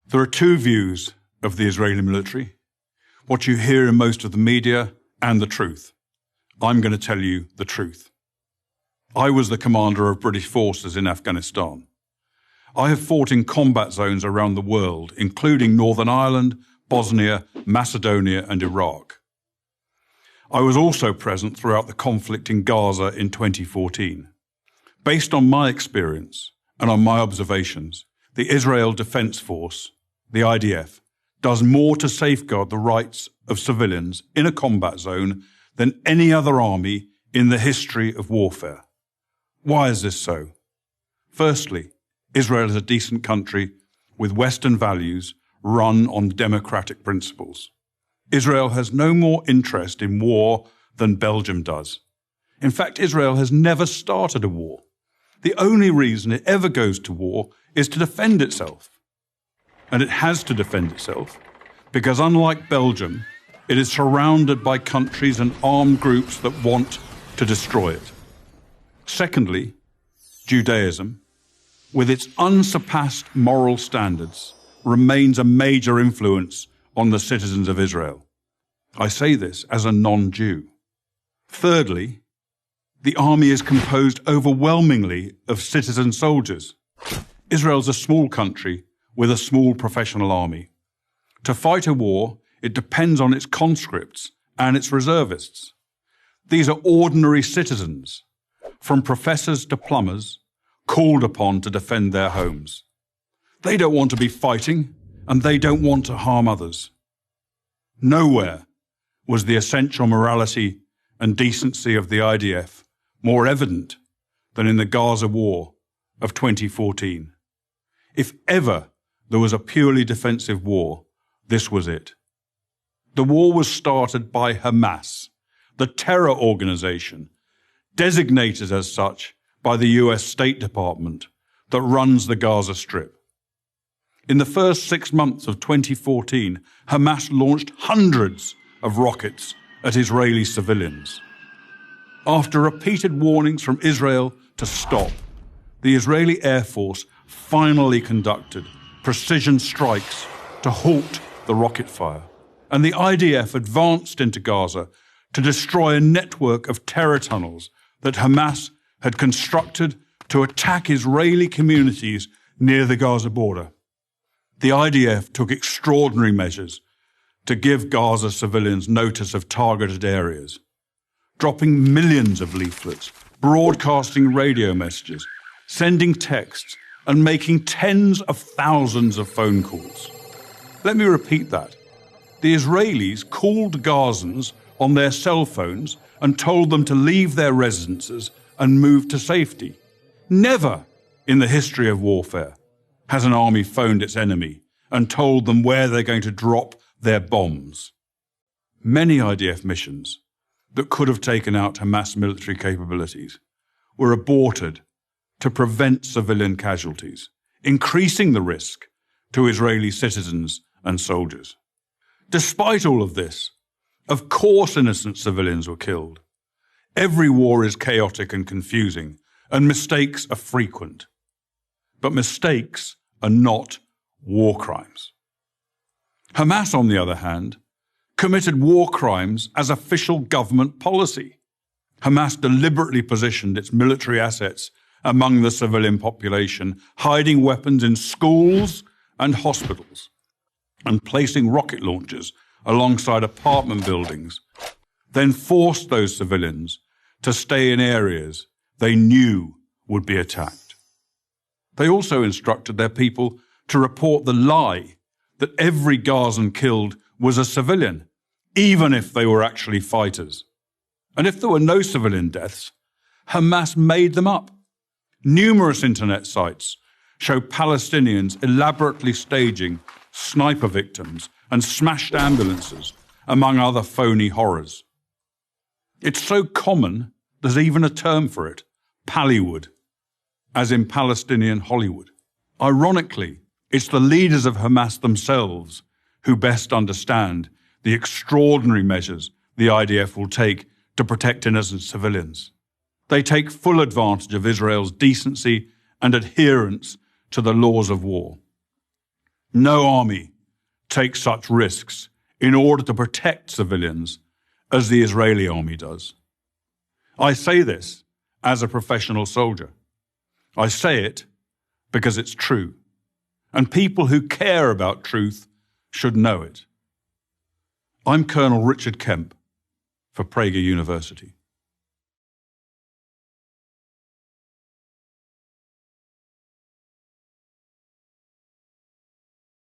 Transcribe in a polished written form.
There are two views of the Israeli military, what you hear in most of the media and the truth. I'm going to tell you the truth. I was the commander of British forces in Afghanistan. I have fought in combat zones around the world, including Northern Ireland, Bosnia, Macedonia and Iraq. I was also present throughout the conflict in Gaza in 2014. Based on my experience and on my observations, the Israel Defense Force, the IDF, does more to safeguard the rights of civilians in a combat zone than any other army in the history of warfare. Why is this so? Firstly, Israel is a decent country with Western values run on democratic principles. Israel has no more interest in war than Belgium does. In fact, Israel has never started a war. The only reason it ever goes to war is to defend itself. And it has to defend itself because, unlike Belgium, it is surrounded by countries and armed groups that want to destroy it. Secondly, Judaism, with its unsurpassed moral standards, remains a major influence on the citizens of Israel. I say this as a non-Jew. Thirdly, the army is composed overwhelmingly of citizen soldiers. Israel's a small country with a small professional army. To fight a war, it depends on its conscripts and its reservists. These are ordinary citizens, from professors to plumbers, called upon to defend their homes. They don't want to be fighting, and they don't want to harm others. Nowhere was the essential morality and decency of the IDF more evident than in the Gaza war of 2014. If ever there was a purely defensive war, this was it. The war was started by Hamas, the terror organization, designated as such by the US State Department that runs the Gaza Strip. In the first 6 months of 2014, Hamas launched hundreds of rockets at Israeli civilians. After repeated warnings from Israel to stop, the Israeli Air Force finally conducted precision strikes to halt the rocket fire, and the IDF advanced into Gaza to destroy a network of terror tunnels that Hamas had constructed to attack Israeli communities near the Gaza border. The IDF took extraordinary measures to give Gaza civilians notice of targeted areas, dropping millions of leaflets, broadcasting radio messages, sending texts, and making tens of thousands of phone calls. Let me repeat that. The Israelis called Gazans on their cell phones and told them to leave their residences and move to safety. Never in the history of warfare has an army phoned its enemy and told them where they're going to drop their bombs. Many IDF missions that could have taken out Hamas military capabilities were aborted to prevent civilian casualties, increasing the risk to Israeli citizens and soldiers. Despite all of this, of course innocent civilians were killed. Every war is chaotic and confusing, and mistakes are frequent. But mistakes are not war crimes. Hamas, on the other hand, committed war crimes as official government policy. Hamas deliberately positioned its military assets among the civilian population, hiding weapons in schools and hospitals, and placing rocket launchers alongside apartment buildings, then forced those civilians to stay in areas they knew would be attacked. They also instructed their people to report the lie that every Gazan killed was a civilian, even if they were actually fighters. And if there were no civilian deaths, Hamas made them up. Numerous internet sites show Palestinians elaborately staging sniper victims and smashed ambulances, among other phony horrors. It's so common, there's even a term for it, Pallywood, as in Palestinian Hollywood. Ironically, it's the leaders of Hamas themselves who best understand the extraordinary measures the IDF will take to protect innocent civilians. They take full advantage of Israel's decency and adherence to the laws of war. No army takes such risks in order to protect civilians as the Israeli army does. I say this as a professional soldier. I say it because it's true, and people who care about truth should know it. I'm Colonel Richard Kemp for Prager University.